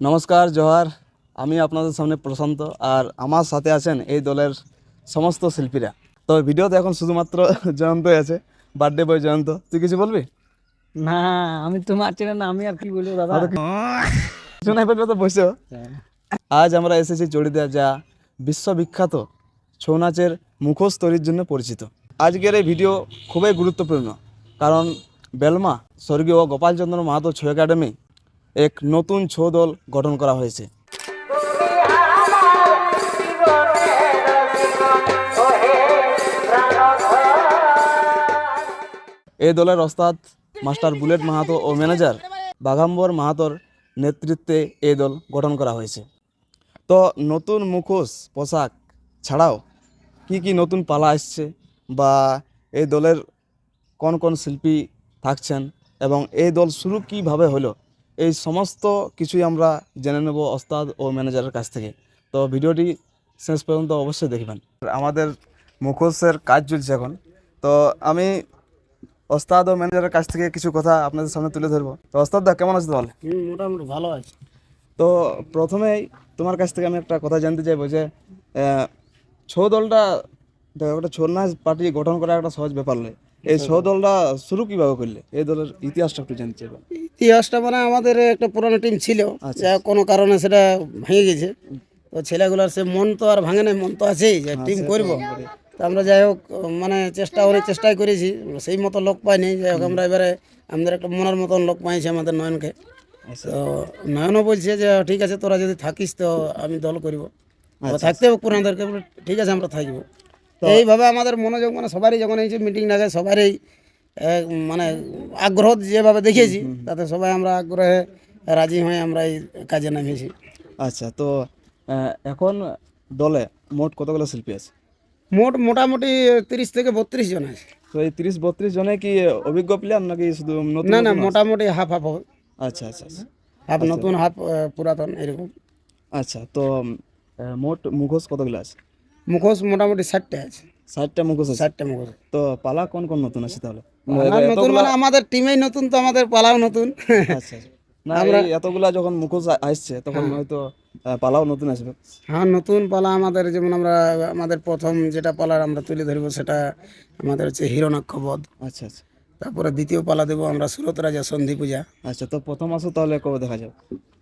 নমস্কার, জোহার। আমি আপনাদের সামনে প্রশান্ত, আর আমার সাথে আছেন এই দলের সমস্ত শিল্পীরা। তো ভিডিওতে এখন শুধুমাত্র জয়ন্তই আছে, বার্থডে বয় জয়ন্ত। তুই কিছু বলবি? না, আমি তোমার ছিলেন না, আমি আর কি বলবো দাদা। কিছু নাই বলবে তো বসে। আজ আমরা এসেছি চড়িদা, যা বিশ্ববিখ্যাত ছৌ নাচের মুখোশ তৈরির জন্য পরিচিত। আজকের এই ভিডিও খুবই গুরুত্বপূর্ণ, কারণ বেলমা স্বর্গীয় গোপালচন্দ্র মাহাতো ছৌ একাডেমি এক নতুন ছৌ দল গঠন করা হয়েছে। এই দলের ওস্তাদ মাস্টার বুলেট মাহাতো ও ম্যানেজার বাঘাম্বর মাহাতোর নেতৃত্বে এই দল গঠন করা হয়েছে। তো নতুন মুখোশ পোশাক ছাড়াও কি কি নতুন পালা আসছে, বা এই দলের কোন কোন শিল্পী থাকছেন, এবং এই দল শুরু কীভাবে হলো, এই সমস্ত কিছুই আমরা জেনে নেব ওস্তাদ ও ম্যানেজারের কাছ থেকে। তো ভিডিওটি শেষ পর্যন্ত অবশ্যই দেখবেন। আমাদের মুখোশের কাজ চলছে এখন, তো আমি ওস্তাদ ও ম্যানেজারের কাছ থেকে কিছু কথা আপনাদের সামনে তুলে ধরবো। তো ওস্তাদ দা, কেমন আছো তাহলে? মোটামুটি ভালো আছে। তো প্রথমেই তোমার কাছ থেকে আমি একটা কথা জানতে চাইবো যে ছৌ দলটা, দেখো, একটা ছৌ নাচ পার্টি গঠন করা একটা সহজ ব্যাপার নয়। এই ছৌ দলটা শুরু কিভাবে করলে? এই দলের ইতিহাসটা একটু জানতে চাইবো। ইতিহাসটা মানে আমাদের একটা পুরনো টিম ছিল, যা কোনো কারণে সেটা ভেঙে গেছে। তো ছেলেগুলোর সে মন তো আর ভাঙে নাই, মন তো আছেই যে টিম করব। তো আমরা যাই হোক মানে অনেক চেষ্টাই করেছি, সেই মতো লোক পাইনি। যাই হোক আমরা এবারে আমাদের একটা মনের মতন লোক পাইছি, আমাদের নয়নকে। তো নয়নও বলছে যে ঠিক আছে, তোরা যদি থাকিস তো আমি দল করব। থাকতে হবে পুরানদেরকে, ঠিক আছে আমরা থাকবো। এইভাবে আমাদের মনোযোগ মানে সবারই যখন এই যে মিটিং ডাকে, সবারই মানে আগ্রহ যেভাবে দেখিয়েছি, তাতে সবাই আমরা আগ্রহে রাজি হয়ে আমরা এই কাজে নামিয়েছি। আচ্ছা, তো এখন দলে মোট কতগুলো শিল্পী আছে? মোটামুটি 30 থেকে 32 জন আছে। তো এই 30-32 জনে কি অভিজ্ঞ প্লেয়ার, নাকি শুধু নতুন না, নতুন আছে? মোটামুটি হাফ হাফ হবে। আচ্ছা আচ্ছা আচ্ছা হাফ নতুন, হাফ পুরাতন, এরকম। আচ্ছা, তো মোট মুখোশ কতগুলো আছে? মুখোশ মোটামুটি 60টা আছে। 60টা মুখোশ আছে। 60টা মুখোশ। তো পালা কোন কোন নতুন আছে তাহলে? নতুন মানে আমাদের টিমেই নতুন, তো আমাদের পালাও নতুন। আচ্ছা, না এই এতগুলা যখন মুখোশ আসছে, তখন হয়তো পালাও নতুন আসবে। হ্যাঁ, নতুন পালা আমাদের, যেমন আমরা আমাদের প্রথম যেটা পালার আমরা তুলে ধরবো, সেটা আমাদের হচ্ছে হিরণাক্ষ বধ। আচ্ছা আচ্ছা তারপরে দ্বিতীয় পালা দেবো আমরা সুরত রাজা সন্ধি পূজা। আচ্ছা, তো প্রথম আসো তাহলে কবে দেখা যাবে?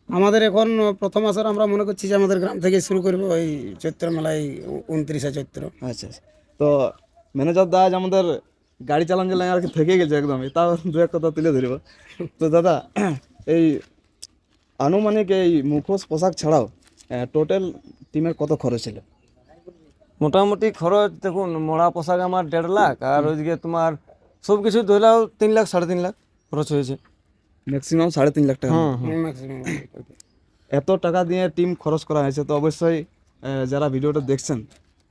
আমাদের এখন প্রথম আসর আমরা মনে করছি যে আমাদের গ্রাম থেকে শুরু করবো, ওই চৈত্র মেলায় 29শে চৈত্র। আচ্ছা আচ্ছা, তো ম্যানেজার দা আজ আমাদের গাড়ি চালান চালান আর কি থেকে গেছে একদমই, তাও দু এক কথা তুলে ধরবো। তো দাদা, এই আনুমানিক এই মুখোশ পোশাক ছাড়াও টোটাল টিমের কত খরচ ছিল? মোটামুটি খরচ দেখুন, মোড়া পোশাক আমার 1.5 লাখ, আর ওইদিকে তোমার সব কিছু ধরলেও 3 লাখ 3.5 লাখ খরচ হয়েছে। ম্যাক্সিমাম 3.5 লাখ টাকা। ম্যাক্সিমাম। এত টাকা দিয়ে টিম খরচ করা হয়েছে, তো অবশ্যই যারা ভিডিওটা দেখছেন,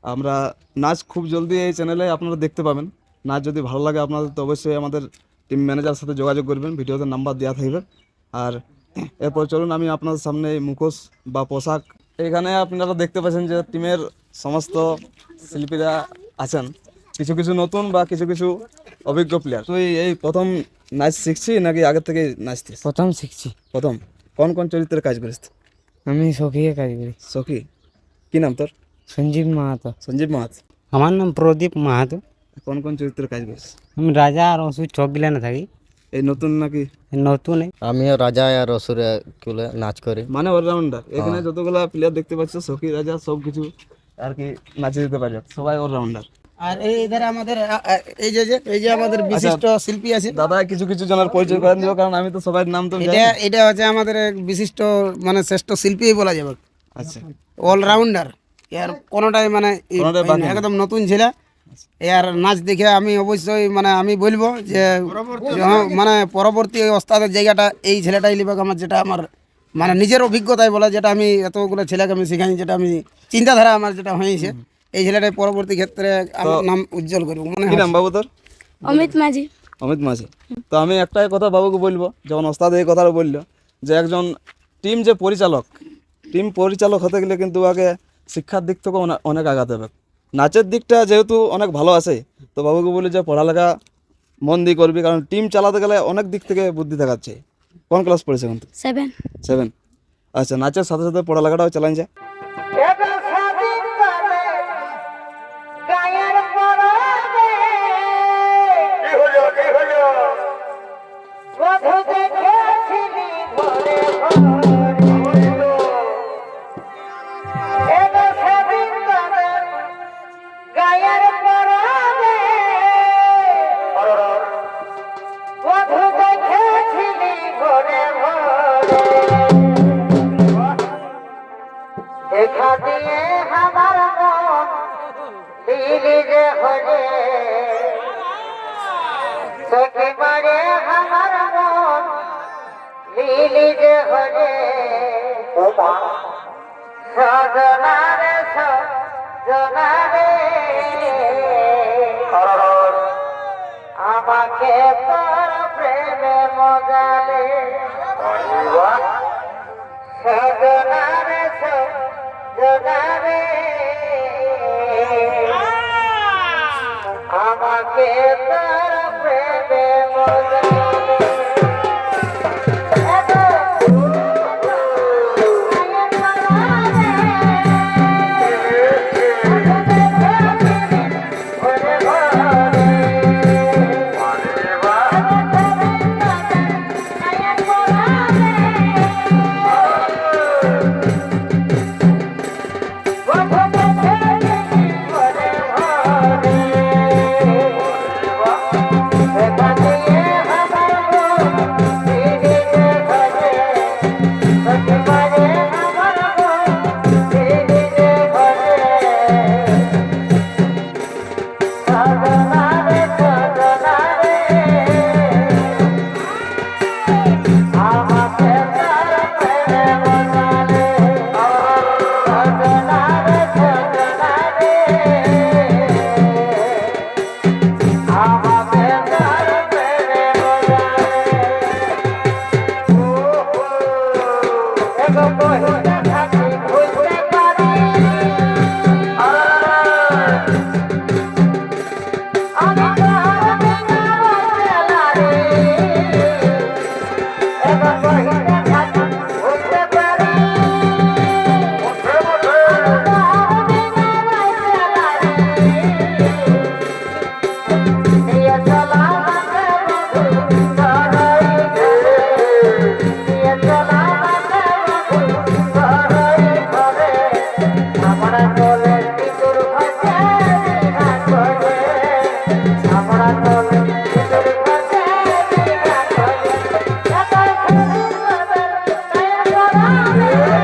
আমরা নাচ খুব জলদি এই চ্যানেলে আপনারা দেখতে পাবেন। নাচ যদি ভালো লাগে আপনাদের, তো অবশ্যই আমাদের টিম ম্যানেজারের সাথে যোগাযোগ করবেন, ভিডিওতে নাম্বার দেওয়া থাকবে। আর এরপর চলুন আমি আপনাদের সামনে এই মুখোশ বা পোশাক, এখানে আপনারা দেখতে পাচ্ছেন যে টিমের সমস্ত শিল্পীরা আছেন, কিছু কিছু নতুন বা কিছু কিছু অভিজ্ঞ প্লেয়ার। তুই এই প্রথম নাচ শিখছি নাকি আগের থেকে নাচতিস? প্রথম শিখছি। প্রথম কোন কোন চরিত্রের কাজ করিস? আমি সখিয়ে কাজ করি। সখী, কি নাম তোর? সঞ্জীব মাহাতো। সঞ্জীব মাহাত। আমার নাম প্রদীপ মাহাতো। কোন কোন চরিত্রের কাজ করিস? আমি রাজা আর অসুর চক গিলানে থাকি। এই নতুন নাকি? নতুন। আমিও রাজা আর অসুরে কুলে নাচ করি। মানে অলরাউন্ডার। এখানে যতগুলা প্লেয়ার দেখতে পাচ্ছ, সখী রাজা সব কিছু আর কি নাচে দিতে পারে, সবাই অলরাউন্ডার। আর এই ধারে আমাদের এই যে আমাদের বিশিষ্ট শিল্পী আছে। দাদা কিছু কিছু জনের পরিচয় করে দিও, কারণ আমি তো সবার নাম তো জানি। এটা হচ্ছে আমাদের এক বিশিষ্ট মানে শ্রেষ্ঠ শিল্পী বলা যাবে। আচ্ছা, অলরাউন্ডার, এর কোনোটাই মানে একদম নতুন ছিল। এর নাচ দেখে আমি অবশ্যই মানে আমি বলবো যে মানে পরবর্তী ওস্তাদের জায়গাটা এই ছেলেটাই লিবে আমার, যেটা আমার মানে নিজের অভিজ্ঞতায় বলা, যেটা আমি এতগুলো ছেলেকে আমি শেখাই, যেটা আমি চিন্তাধারা আমার যেটা হয়েছে, এই ছেলেটাই পরবর্তী ক্ষেত্রে আমার নাম উজ্জ্বল করবো মনে কি হয়। নাম বাবু তোর? অমিত মাঝি। অমিত মাঝি। তো আমি একটাই কথা বাবুকে বলবো, যখন ওস্তাদ এই কথাটা বললো যে একজন টিম যে পরিচালক, টিম পরিচালক হতে গেলে কিন্তু আগে শিক্ষার দিক থেকে অনেক আগাতে হবে। নাচের দিকটা যেহেতু অনেক ভালো আছে, তো বাবুকে বলি যে পড়ালেখা মন দিয়ে করবি, কারণ টিম চালাতে গেলে অনেক দিক থেকে বুদ্ধি দেখাচ্ছে। কোন ক্লাস পড়েছে এখন? 7। 7। আচ্ছা, নাচের সাথে সাথে পড়ালেখাটাও চালান যায়। দেখা দিয়ে আমার মন দিলি যে হলে একেবারে আমার মন দিলি যে হলে সজনারে সজনারে আমাকে তোর প্রেমে মজালে সজনারে সজনারে আমাকে তোর প্রেমে মজালে Yeah.